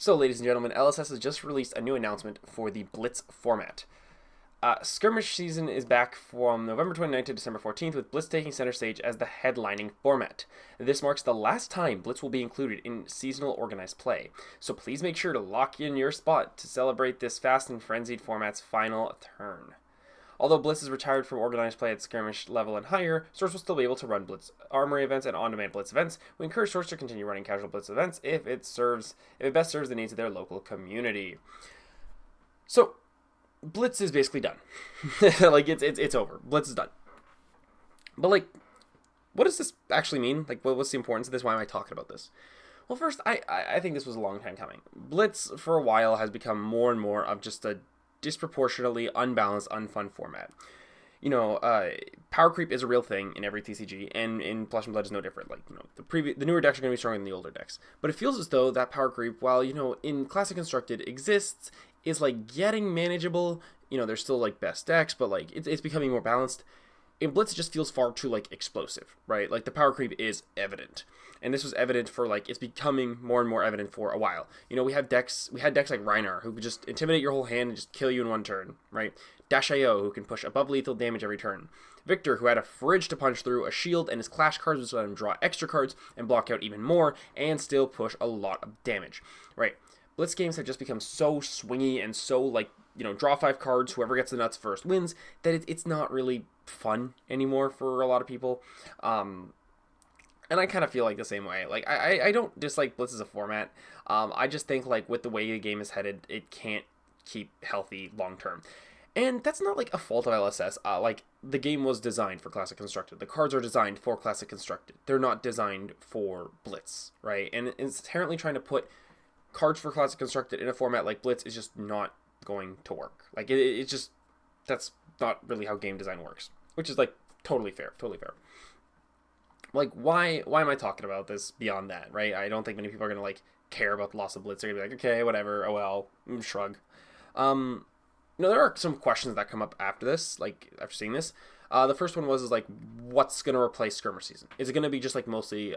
So, ladies and gentlemen, LSS has just released a new announcement for the Blitz format. Skirmish season is back from November 29th to December 14th, with Blitz taking center stage as the headlining format. This marks the last time Blitz will be included in seasonal organized play, so please make sure to lock in your spot to celebrate this fast and frenzied format's final turn. Although Blitz is retired from organized play at skirmish level and higher, Source will still be able to run Blitz armory events and on-demand Blitz events. We encourage Source to continue running casual Blitz events if it best serves the needs of their local community. So, Blitz is basically done. Like, it's over. Blitz is done. But, like, what does this actually mean? Like, what's the importance of this? Why am I talking about this? Well, first, I think this was a long time coming. Blitz, for a while, has become more and more of just a disproportionately unbalanced, unfun format. You know, power creep is a real thing in every TCG, and in Flesh and Blood is no different. Like, you know, the newer decks are going to be stronger than the older decks. But it feels as though that power creep, while, you know, in Classic Constructed exists, is, like, getting manageable. You know, there's still, like, best decks, but, like, it's becoming more balanced. In Blitz, it just feels far too, like, explosive, right? Like, the power creep is evident. And this was evident for, like, it's becoming more and more evident for a while. You know, we had decks like Reinar, who could just intimidate your whole hand and just kill you in one turn, right? Dash.io, who can push above lethal damage every turn. Victor, who had a fridge to punch through, a shield, and his clash cards which let him draw extra cards and block out even more, and still push a lot of damage, right? Blitz games have just become so swingy and so, like, you know, draw 5 cards, whoever gets the nuts first wins, that it's not really fun anymore for a lot of people. And I kind of feel like the same way. Like, I don't dislike Blitz as a format. I just think, like, with the way the game is headed, it can't keep healthy long term. And that's not, like, a fault of LSS. Like, the game was designed for Classic Constructed. The cards are designed for Classic Constructed. They're not designed for Blitz, right? And it's inherently trying to put cards for Classic Constructed in a format like Blitz is just not going to work. Like, it's just, that's not really how game design works. Which is, like, totally fair. Like, why am I talking about this beyond that, right? I don't think many people are going to, like, care about the loss of Blitz. They're going to be like, okay, whatever, oh well, shrug. You know, there are some questions that come up after this, like, after seeing this. The first one was, like, what's going to replace Skirmish Season? Is it going to be just, like, mostly,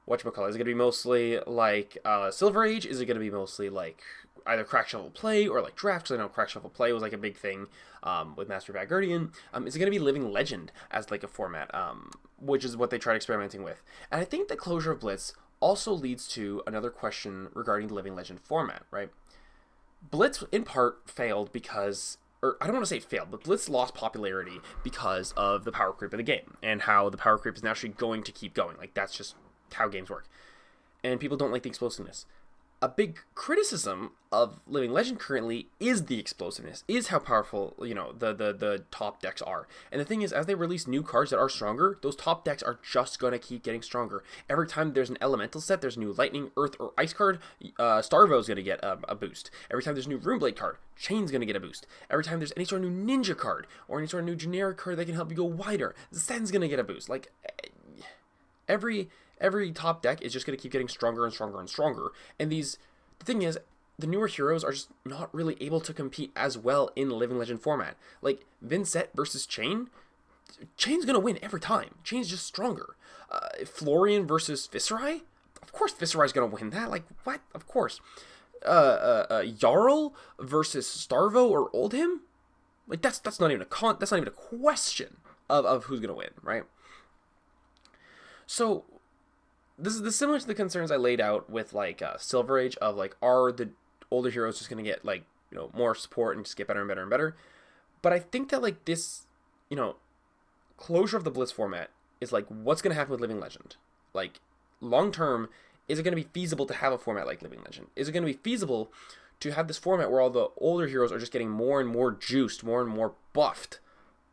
whatchamacallit? Is it going to be mostly, like, Silver Age? Is it going to be mostly, like, either Crack Shuffle Play or, like, Draft? Because I know Crack Shuffle Play was, like, a big thing with Master Bad Guardian. Is it going to be Living Legend as, like, a format, which is what they tried experimenting with? And I think the closure of Blitz also leads to another question regarding the Living Legend format, right? Blitz, in part, failed because, or I don't want to say it failed, but Blitz lost popularity because of the power creep of the game, and how the power creep is naturally going to keep going. Like, that's just how games work. And people don't like the explosiveness. A big criticism of Living Legend currently is the explosiveness, is how powerful, you know, the top decks are. And the thing is, as they release new cards that are stronger, those top decks are just going to keep getting stronger. Every time there's an elemental set, there's a new lightning, earth, or ice card, Starvo's going to get a boost. Every time there's a new Runeblade card, Chain's going to get a boost. Every time there's any sort of new ninja card, or any sort of new generic card that can help you go wider, Zen's going to get a boost. Like, every top deck is just going to keep getting stronger and stronger and stronger. And the thing is, the newer heroes are just not really able to compete as well in the Living Legend format. Like, Vincent versus Chain's going to win every time. Chain's just stronger. Florian versus Viserai? Of course Viserai's going to win that. Like, what? Of course. Jarl versus Starvo or Oldhim? Like, that's not even a question of who's going to win, right? So, this is similar to the concerns I laid out with, like, Silver Age, of, like, are the older heroes just going to get, like, you know, more support and just get better and better and better? But I think that, like, this, you know, closure of the Blitz format is, like, what's going to happen with Living Legend? Like, long term, is it going to be feasible to have a format like Living Legend? Is it going to be feasible to have this format where all the older heroes are just getting more and more juiced, more and more buffed,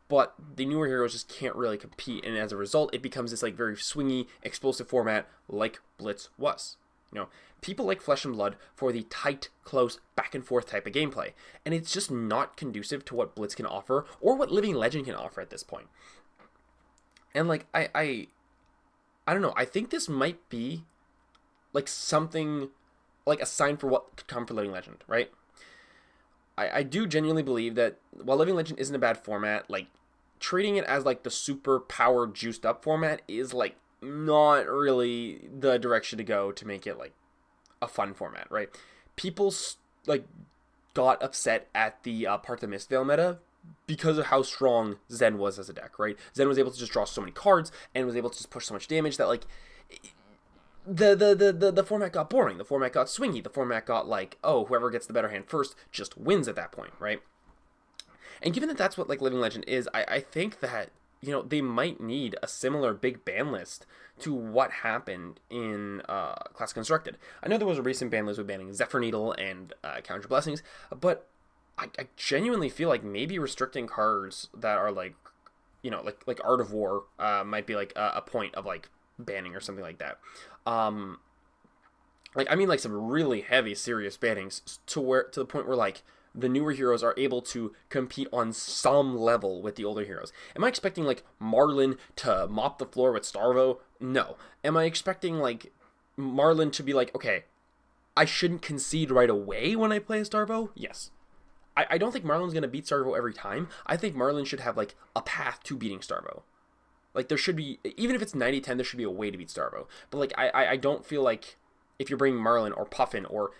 but the newer heroes just can't really compete, and as a result, it becomes this, like, very swingy, explosive format like Blitz was. You know, people like Flesh and Blood for the tight, close, back and forth type of gameplay, and it's just not conducive to what Blitz can offer, or what Living Legend can offer at this point. And, like, I don't know, I think this might be, like, something, like, a sign for what could come for Living Legend, right? I do genuinely believe that while Living Legend isn't a bad format, like, treating it as, like, the super power juiced up format is, like, not really the direction to go to make it, like, a fun format, right? People like got upset at the Part the Mistveil meta because of how strong Zen was as a deck, right? Zen was able to just draw so many cards and was able to just push so much damage that like the format got boring. The format got swingy. The format got like, oh, whoever gets the better hand first just wins at that point, right? And given that that's what like Living Legend is, I think that, you know, they might need a similar big ban list to what happened in Classic Constructed. I know there was a recent ban list with banning Zephyr Needle and Counter Blessings, but I genuinely feel like maybe restricting cards that are like, you know, like Art of War might be like a point of like banning or something like that. Like, I mean, like some really heavy, serious bannings to the point where like the newer heroes are able to compete on some level with the older heroes. Am I expecting like Marlin to mop the floor with Starvo? No. Am I expecting like Marlin to be like, okay, I shouldn't concede right away when I play a Starvo? Yes. I don't think Marlin's going to beat Starvo every time. I think Marlin should have like a path to beating Starvo. Like there should be, even if it's 90-10, there should be a way to beat Starvo. But like I don't feel like if you're bringing Marlin or Puffin or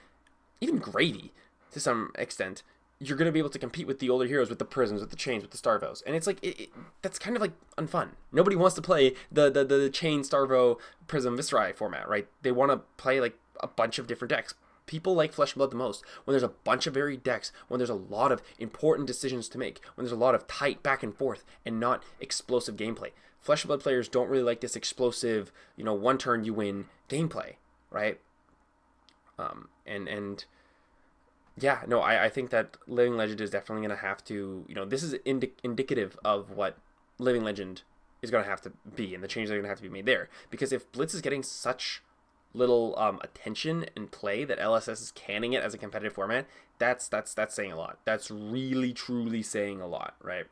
even Gravy to some extent, you're going to be able to compete with the older heroes, with the Prisms, with the Chains, with the Starvos. And it's like, that's kind of like unfun. Nobody wants to play the Chain, Starvo, Prism, Viscerai format, right? They want to play like a bunch of different decks. People like Flesh+blood the most when there's a bunch of varied decks, when there's a lot of important decisions to make, when there's a lot of tight back and forth and not explosive gameplay. Flesh+blood players don't really like this explosive, you know, one turn you win gameplay, right? And yeah, no, I think that Living Legend is definitely going to have to, you know, this is indicative of what Living Legend is going to have to be and the changes that are going to have to be made there. Because if Blitz is getting such little attention and play that LSS is canning it as a competitive format, that's saying a lot. That's really, truly saying a lot, right?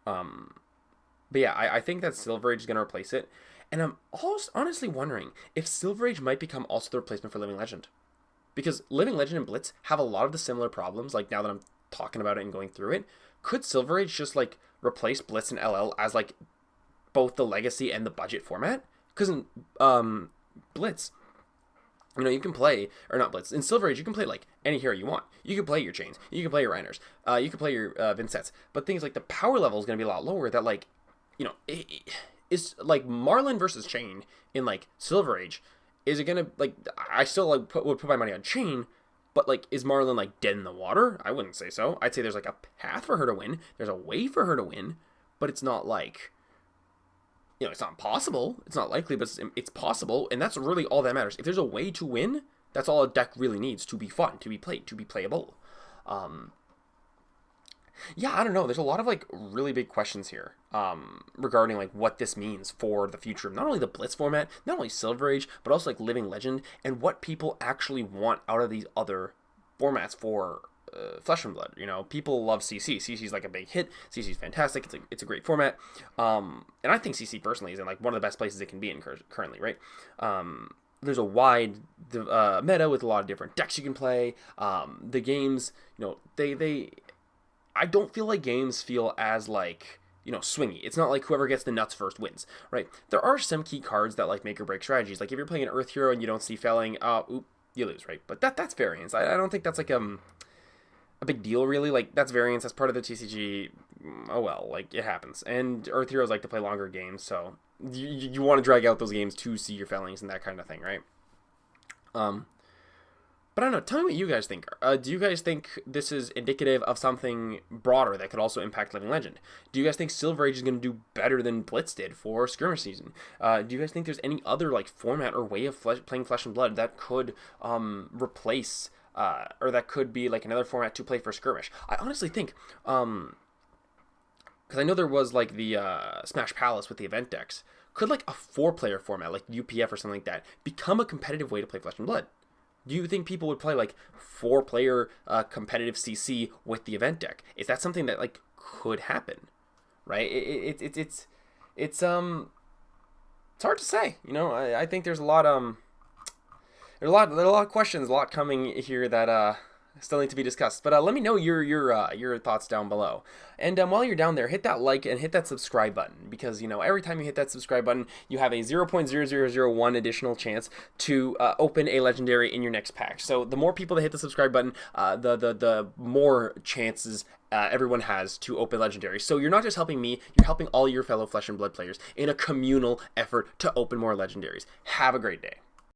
But yeah, I think that Silver Age is going to replace it. And I'm also honestly wondering if Silver Age might become also the replacement for Living Legend. Because Living Legend and Blitz have a lot of the similar problems, like now that I'm talking about it and going through it. Could Silver Age just like replace Blitz and LL as like both the legacy and the budget format? Because in Blitz, you know, you can play, or not Blitz, in Silver Age, you can play like any hero you want. You can play your Chains, you can play your Reiners, you can play your Vincets. But things like the power level is going to be a lot lower that like, you know, it's like Marlin versus Chain in like Silver Age. Is it gonna like? I still like would put my money on Chain, but like, is Marlin like dead in the water? I wouldn't say so. I'd say there's like a path for her to win. There's a way for her to win, but it's not like, you know, it's not impossible. It's not likely, but it's possible, and that's really all that matters. If there's a way to win, that's all a deck really needs to be fun, to be played, to be playable. Yeah, I don't know. There's a lot of like really big questions here regarding like what this means for the future of not only the Blitz format, not only Silver Age, but also like Living Legend, and what people actually want out of these other formats for Flesh and Blood. You know, people love CC. CC's like a big hit. CC's fantastic. It's a great format. And I think CC personally is in like one of the best places it can be in currently, right? There's a wide meta with a lot of different decks you can play. The games, you know, I don't feel like games feel as like, you know, swingy. It's not like whoever gets the nuts first wins, right? There are some key cards that like make or break strategies. Like if you're playing an Earth hero and you don't see felling, you lose, right? But that's variance. I don't think that's like a big deal really. Like that's variance. That's part of the TCG. Oh well, like it happens. And Earth heroes like to play longer games, so you want to drag out those games to see your fellings and that kind of thing, right? But I don't know, tell me what you guys think. Do you guys think this is indicative of something broader that could also impact Living Legend? Do you guys think Silver Age is going to do better than Blitz did for Skirmish Season? Do you guys think there's any other like format or way of playing Flesh and Blood that could replace, or that could be like another format to play for Skirmish? I honestly think, because I know there was like the Smash Palace with the event decks. Could like a 4-player format, like UPF or something like that, become a competitive way to play Flesh and Blood? Do you think people would play like 4-player competitive CC with the event deck? Is that something that like could happen? Right? It's hard to say. You know, I think there's a lot of questions, a lot coming here that Still need to be discussed. But let me know your thoughts down below. And while you're down there, hit that like and hit that subscribe button, because every time you hit that subscribe button, you have a 0.0001 additional chance to open a legendary in your next pack. So the more people that hit the subscribe button, the more chances everyone has to open legendaries. So you're not just helping me, you're helping all your fellow Flesh and Blood players in a communal effort to open more legendaries. Have a great day.